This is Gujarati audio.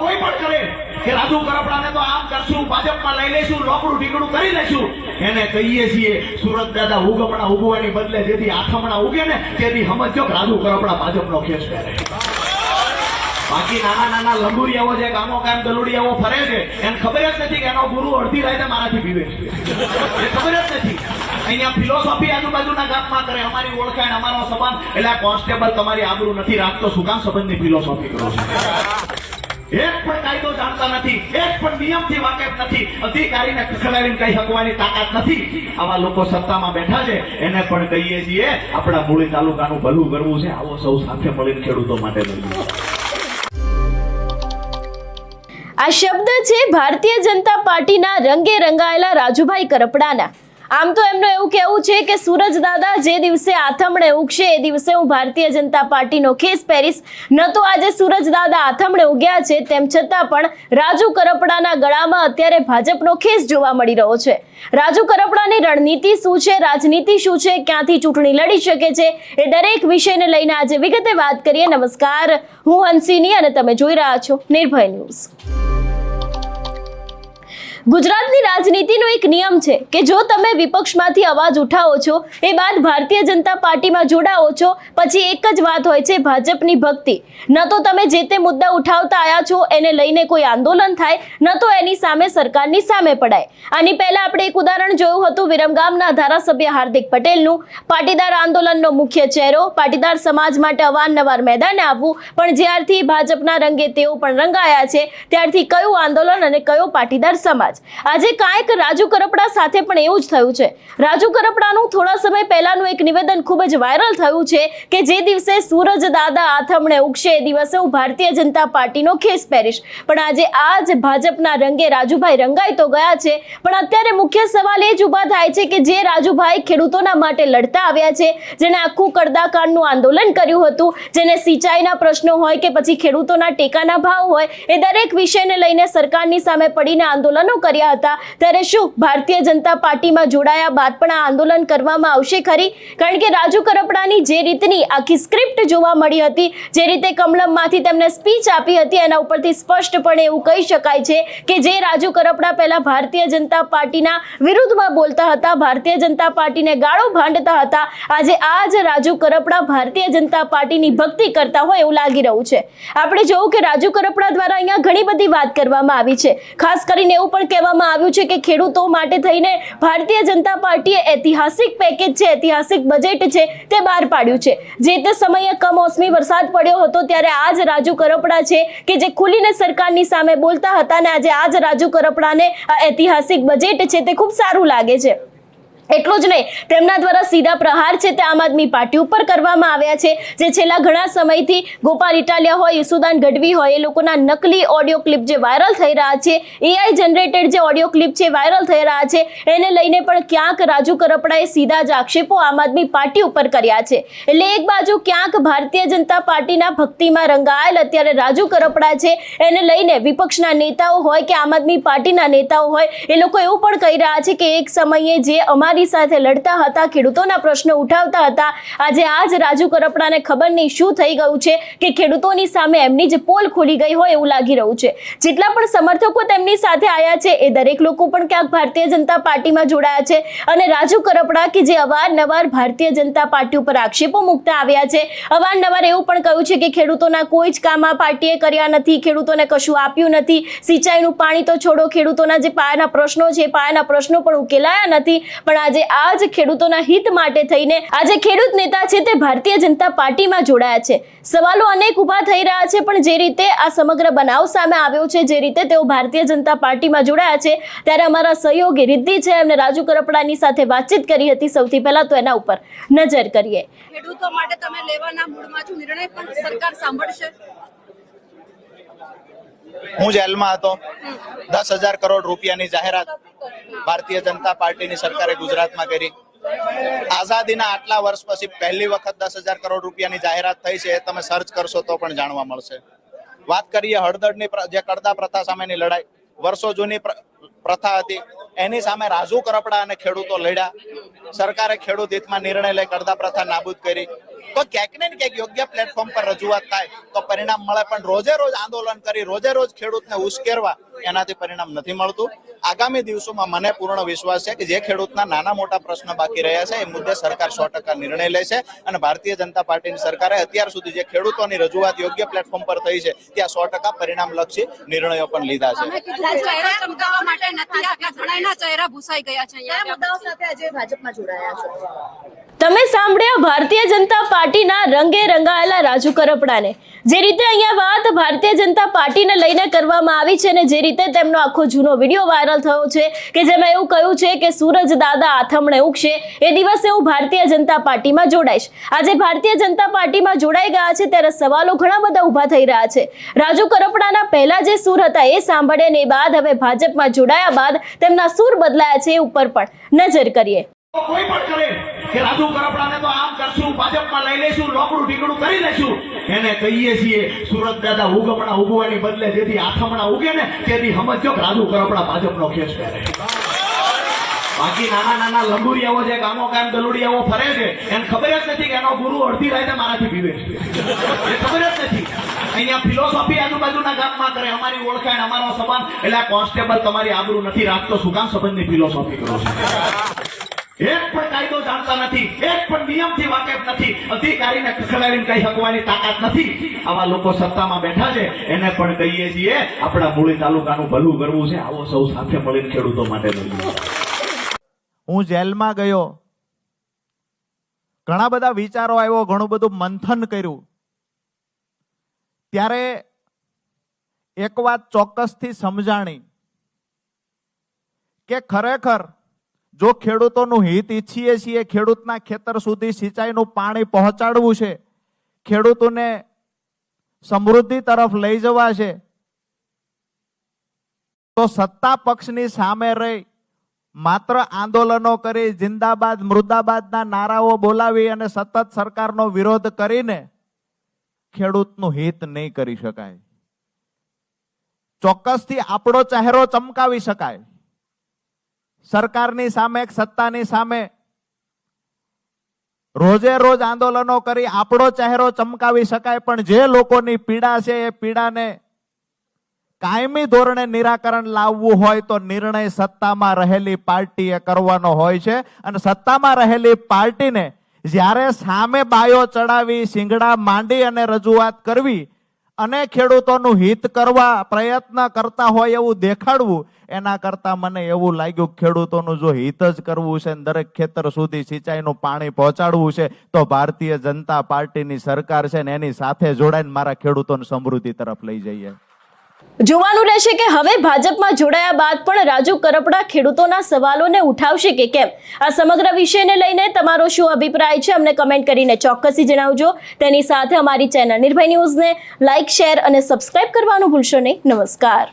કોઈ પણ કરે કે રાજુ કરપડાને તો આમ કરશું, ભાજપમાં લઈ લઈશું, લોકડું ઢીકડું કરી લઈશું, એને કહીએ છીએ સુરત દાદા ઉગમણા ઉગવાની બદલે જેથી આથમણા ઉગે ને તેથી સમજો કે રાજુ કરપડા ભાજપનો ખેસ કરે. બાકી નાના નાના લંબુરિયાઓ જે ગામો કામ દલુડિયાઓ ફરે છે એને ખબર જ નથી કે એનો ગુરુ અડધી રાતે મારાથી પીવે છે, એ ખબર જ નથી. અહીંયા ફિલોસોફી આજુબાજુના ગામમાં કરે, અમારી ઓળખાણ, અમારો સંબંધ, એટલે કોન્સ્ટેબલ તમારી આબરૂ નથી રાખતો, શું કામ સંબંધની ફિલોસોફી કરો છો? એક પણ કાયદો જાણતા નથી, એક પણ નિયમથી વાકેફ નથી, અધિકારીને ખખડાવીને કઈ શકવાની તાકાત નથી. આવા લોકો સત્તામાં બેઠા છે, એને પણ કહીએ છીએ આપણા મૂળી તાલુકાનું ભલું કરવું છે, આવો સૌ સાથે મળીને ખેડૂતો માટે લઈએ. આ શબ્દ છે ભારતીય જનતા પાર્ટીના રંગે રંગાયેલા રાજુભાઈ કરપડાના. આમ તો એમનું એવું કહેવું છે કે સૂરજ દાદા જે દિવસે આથમણે ઉગશે એ દિવસે હું ભારતીય જનતા પાર્ટીનો ખેસ પહેરીશ. ન તો આજે સૂરજ દાદા આથમણે ઉગ્યા છે, તેમ છતાં પણ રાજુ કરપડાના ગળામાં અત્યારે ભાજપનો ખેસ જોવા મળી રહ્યો છે. રાજુ કરપડાની રણનીતિ શું છે, રાજનીતિ શું છે, ક્યાંથી ચૂંટણી લડી શકે છે, એ દરેક વિષયને લઈને આજે વિગતે વાત કરીએ. નમસ્કાર, હું હંસિની અને તમે જોઈ રહ્યા છો નિર્ભય ન્યૂઝ. ગુજરાતની રાજનીતિનો એક નિયમ છે કે જો તમે વિપક્ષમાંથી અવાજ ઉઠાવો છો, એ બાદ ભારતીય જનતા પાર્ટીમાં જોડાઓ છો, પછી એક જ વાત હોય છે ભાજપની ભક્તિ. ન તો તમે જે તે મુદ્દા ઉઠાવતા આવ્યા છો એને લઈને કોઈ આંદોલન થાય, ન તો એની સામે સરકારની સામે પડાય. આની પહેલા આપણે એક ઉદાહરણ જોયું હતું વિરમગામના ધારાસભ્ય હાર્દિક પટેલનું. પાટીદાર આંદોલનનો મુખ્ય ચહેરો, પાટીદાર સમાજ માટે અવારનવાર મેદાને આવવું, પણ જ્યારથી ભાજપના રંગે તેઓ પણ રંગાયા છે ત્યારથી કયું આંદોલન અને કયો પાટીદાર સમાજ. આજે કાંઈક રાજુ કરપડા સાથે પણ એવું જ થયું છે. રાજુ કરપડાનું થોડા સમય પહેલાનું એક નિવેદન ખૂબ જ વાયરલ થયું છે કે જે દિવસે સૂરજ દાદા આથમણે ઉગશે એ દિવસે હું ભારતીય જનતા પાર્ટીનો ખેસ પહેરીશ. પણ આજે આ જ ભાજપના રંગે રાજુભાઈ રંગાઈ તો ગયા છે, પણ અત્યારે મુખ્ય સવાલ એ જ ઊભા થાય છે કે જે રાજુભાઈ ખેડૂતોના માટે લડતા આવ્યા છે, જેને આખું કડદાકાંડનું આંદોલન કર્યું હતું, જેને સિંચાઈના પ્રશ્નો હોય કે પછી ખેડૂતોના ટેકાના ભાવ હોય, એ દરેક વિષયને લઈને સરકારની સામે પડીને આંદોલનો કર્યા હતા, ત્યારે શું ભારતીય જનતા પાર્ટીમાં જોડાયા બાદ પણ આ આંદોલન કરવામાં આવશે ખરી? કારણ કે રાજુ કરપડાની જે રીતની આખી સ્ક્રિપ્ટ જોવા મળી હતી, જે રીતે કમલમમાંથી તેમને સ્પીચ આપી હતી, એના ઉપરથી સ્પષ્ટપણે એવું કહી શકાય છે કે જે રાજુ કરપડા પહેલા ભારતીય જનતા પાર્ટીના વિરુદ્ધમાં બોલતા હતા, ભારતીય જનતા પાર્ટીને ગાળો ભાંડતા હતા, આજે આ જ રાજુ કરપડા ભારતીય જનતા પાર્ટીની ભક્તિ કરતા હોય એવું લાગી રહ્યું છે. આપણે જોયું કે રાજુ કરપડા દ્વારા અહીંયા ઘણી બધી વાત કરવામાં આવી છે. ખાસ કરીને એવું પણ કહેવામાં આવ્યું છે કે ખેડૂતો માટે થઈને ભારતીય જનતા પાર્ટીએ ઐતિહાસિક પેકેજ છે, ઐતિહાસિક બજેટ છે તે બહાર પાડ્યું છે. જે તે સમયે કમોસમી વરસાદ પડ્યો હતો ત્યારે આ જ રાજુ કરપડા છે કે જે ખુલીને સરકારની સામે બોલતા હતા, અને આજે આ જ રાજુ કરપડાને આ ઐતિહાસિક બજેટ છે તે ખૂબ સારું લાગે છે. એટલું જ નહીં, તેમના દ્વારા સીધા પ્રહાર છે તે આમ આદમી પાર્ટી ઉપર કરવામાં આવ્યા છે, જે છેલ્લા ઘણા સમયથી ગોપાલ ઇટાલિયા હોય, યશુદાન ગઢવી હોય, એ લોકોના નકલી ઓડિયો ક્લિપ જે વાયરલ થઈ રહ્યા છે, એઆઈ જનરેટેડ જે ઓડિયો ક્લિપ છે વાયરલ થઈ રહ્યા છે, એને લઈને પણ ક્યાંક રાજુ કરપડાએ સીધા જ આક્ષેપો આમ આદમી પાર્ટી ઉપર કર્યા છે. એટલે એક બાજુ ક્યાંક ભારતીય જનતા પાર્ટીના ભક્તિમાં રંગાયેલ અત્યારે રાજુ કરપડા છે, એને લઈને વિપક્ષના નેતાઓ હોય કે આમ આદમી પાર્ટીના નેતાઓ હોય, એ લોકો એવું પણ કહી રહ્યા છે કે એક સમયે જે અમારી સાથે લડતા હતા, ખેડૂતોના પ્રશ્નો ઉઠાવતા હતા, આજે આજ રાજુ કરપડાને ખબર નહીં શું થઈ ગયું છે કે ખેડૂતોની સામે એમની જ પોલ ખોલી ગઈ હોય એવું લાગી રહ્યું છે. જેટલા પણ સમર્થકો તેમની સાથે આવ્યા છે એ દરેક લોકો પણ ક્યાંક ભારતીય જનતા પાર્ટીમાં જોડાયા છે, અને રાજુ કરપડા કે જે અવારનવાર ભારતીય જનતા પાર્ટી ઉપર આક્ષેપો મૂકતા આવ્યા છે, અવારનવાર એવું પણ કહ્યું છે કે ખેડૂતોના કોઈ જ કામ આ પાર્ટીએ કર્યા નથી, ખેડૂતોને કશું આપ્યું નથી, સિંચાઈનું પાણી તો છોડો, ખેડૂતોના જે પાયાના પ્રશ્નો છે પાયાના પ્રશ્નો પણ ઉકેલાયા નથી. પણ આજે આ જ ખેડૂતોના હિત માટે થઈને આજે ખેડૂત નેતા છે તે ભારતીય જનતા પાર્ટીમાં જોડાયા છે. સવાલો અનેક ઊભા થઈ રહ્યા છે, પણ જે રીતે આ સમગ્ર બનાવ સામે આવ્યો છે, જે રીતે તેઓ ભારતીય જનતા પાર્ટીમાં જોડાયા છે, ત્યારે અમારા સહયોગી રિદ્ધિ છે એમને રાજુ કરપડાની સાથે વાતચીત કરી હતી. સૌથી પહેલા તો એના ઉપર નજર કરીએ. ખેડૂતો માટે તમે લેવાના મૂડમાં છો, નિર્ણય પણ સરકાર સાંભળશે? હું જેલમાં હતો, 10,000 કરોડ રૂપિયાની જાહેરાત ભારતીય જનતા પાર્ટીની સરકારે ગુજરાતમાં કરી. આઝાદીના આટલા વર્ષ પછી પહેલી વખત 10,000 કરોડ રૂપિયાની જાહેરાત થઈ છે. તમે સર્ચ કરશો તો પણ જાણવા મળશે. વાત કરીએ હળદરની જે કડદા પ્રથા સામેની લડાઈ, વર્ષો જૂની પ્રથા હતી, એની સામે રાજુ કરપડા અને ખેડૂતો લડ્યા. સરકારે ખેડૂત હિતમાં નિર્ણય લઈ કડદા પ્રથા નાબૂદ કરી. તો ક્યાંક ને ક્યાંક યોગ્ય પ્લેટફોર્મ પર રજૂઆત થાય તો પરિણામ મળે, પણ રોજે રોજ આંદોલન કરી રોજે રોજ ખેડૂતને ઉશ્કેરવા એનાથી પરિણામ નથી મળતું. આગામી દિવસોમાં મને પૂર્ણ વિશ્વાસ છે કે જે ખેડૂતના નાના મોટા પ્રશ્ન બાકી રહ્યા છે એ મુદ્દે સરકાર 100% નિર્ણય લેશે. અને ભારતીય જનતા પાર્ટીની સરકારે અત્યાર સુધી જે ખેડૂતોની રજૂઆત યોગ્ય પ્લેટફોર્મ પર થઈ છે ત્યાં 100% પરિણામલક્ષી નિર્ણયો પણ લીધા છે. ચહેરા ચમકાવવા માટે નથી આવ્યા, ઘણાના ચહેરા ભૂસાઈ ગયા છે. કયા મુદ્દાઓ સાથે આજે ભાજપમાં જોડાયા છો? તમે સાંભળ્યા ભારતીય જનતા પાર્ટીના રંગે રંગાયેલા રાજુ કરપડાને. જે રીતે અહીંયા વાત ભારતીય જનતા પાર્ટીને લઈને કરવામાં આવી છે અને જે રીતે તેમનો આખો જૂનો વિડીયો વાયરલ થયો છે કે જેમાં એવું કહ્યું છે કે સૂરજ દાદા આથમણે ઉગશે એ દિવસે હું ભારતીય જનતા પાર્ટીમાં જોડાઈશ. આજે ભારતીય જનતા પાર્ટીમાં જોડાઈ ગયા છે ત્યારે સવાલો ઘણા બધા ઊભા થઈ રહ્યા છે. રાજુ કરપડાના પહેલા જે સૂર હતા એ સાંભળ્યા ને બાદ હવે ભાજપમાં જોડાયા બાદ તેમના સૂર બદલાયા છે એ ઉપર પણ નજર કરીએ. કોઈ પણ કરે કે રાજુ કરપડાને તો આમ કરશું, ભાજપમાં લઈ લેશું, લોકડું ઢીકડું કરી લેશું. એને કહીએ છીએ સુરત દાદા ઉગમણા ઉગવાની બદલે જેથી આથમણા ઉગે ને તેથી સમજો કે રાજુ કરપડા ભાજપનો ખેસ કરે. બાકી નાના નાના લંબુરિયાઓ જે ગામો ગામ દલુડિયાઓ ફરે છે એને ખબર જ નથી કે એનો ગુરુ અડધી રાતે મારાથી પીવે છે, એ ખબર જ નથી. અહીંયા ફિલોસોફી આજુબાજુના ગામમાં કરે, અમારી ઓળખાણ અમારો સંબંધ, એટલે આ કોન્સ્ટેબલ તમારી આબરૂ નથી રાખતો, શું કામ સંબંધની ફિલોસોફી કરો છો? એક પણ કાયદો જાણતા નથી, એક પણ નિયમથી વાકેફ નથી, અધિકારીને ખખડાવીને કઈ શકવાની તાકાત નથી. આવા લોકો સત્તામાં બેઠા છે એને પણ કહીએ છીએ આપણા મૂળી તાલુકાનું ભલું કરવું છે, આવો સૌ સાથે મળીને ખેડૂતો માટે લઈએ. હું જેલમાં ગયો, ઘણા બધા વિચારો આવ્યો, ઘણું બધું મંથન કર્યું. ત્યારે એક વાત ચોક્કસથી સમજાણી કે ખરેખર જો ખેડૂતોનું હિત ઈચ્છીએ છીએ, ખેડૂતના ખેતર સુધી સિંચાઈનું પાણી પહોંચાડવું છે, ખેડૂતોને સમૃદ્ધિ તરફ લઈ જવા છે, તો સત્તા પક્ષની સામે રહી માત્ર આંદોલનો કરી જિંદાબાદ મુર્દાબાદના નારાઓ બોલાવી અને સતત સરકારનો વિરોધ કરીને ખેડૂતનું હિત નહીં કરી શકાય. ચોક્કસથી આપણો ચહેરો ચમકાવી શકાય. સરકારની સામે, સત્તાની સામે રોજે રોજ આંદોલનો કરી આપણો ચહેરો ચમકાવી શકાય, પણ જે લોકોની પીડા છે એ પીડાને કાયમી ધોરણે નિરાકરણ લાવવું હોય તો નિર્ણય સત્તામાં રહેલી પાર્ટીએ કરવાનો હોય છે. અને સત્તામાં રહેલી પાર્ટીને જ્યારે સામે બાયો ચડાવી, સિંગડા માંડી અને રજૂઆત કરવી અને ખેડૂતોનું હિત કરવા પ્રયત્ન કરતા હોય એવું દેખાડવું, એના કરતા મને એવું લાગ્યું ખેડૂતોનું જો હિત જ કરવું છે, દરેક ખેતર સુધી સિંચાઈનું પાણી પહોંચાડવું છે, તો ભારતીય જનતા પાર્ટીની સરકાર છે ને એની સાથે જોડાઈને મારા ખેડૂતોને સમૃદ્ધિ તરફ લઈ જઈએ. જોવાનું રહેશે કે હવે ભાજપમાં જોડાયા બાદ પણ રાજુ કરપડા ખેડૂતોના સવાલોને ઉઠાવશે કે કેમ. આ સમગ્ર વિષયને લઈને તમારો શું અભિપ્રાય છે અમને કમેન્ટ કરીને ચોક્કસથી જણાવજો. તેની સાથે અમારી ચેનલ નિર્ભય ન્યૂઝને લાઇક, શેર અને સબસ્ક્રાઇબ કરવાનું ભૂલશો નહીં. નમસ્કાર.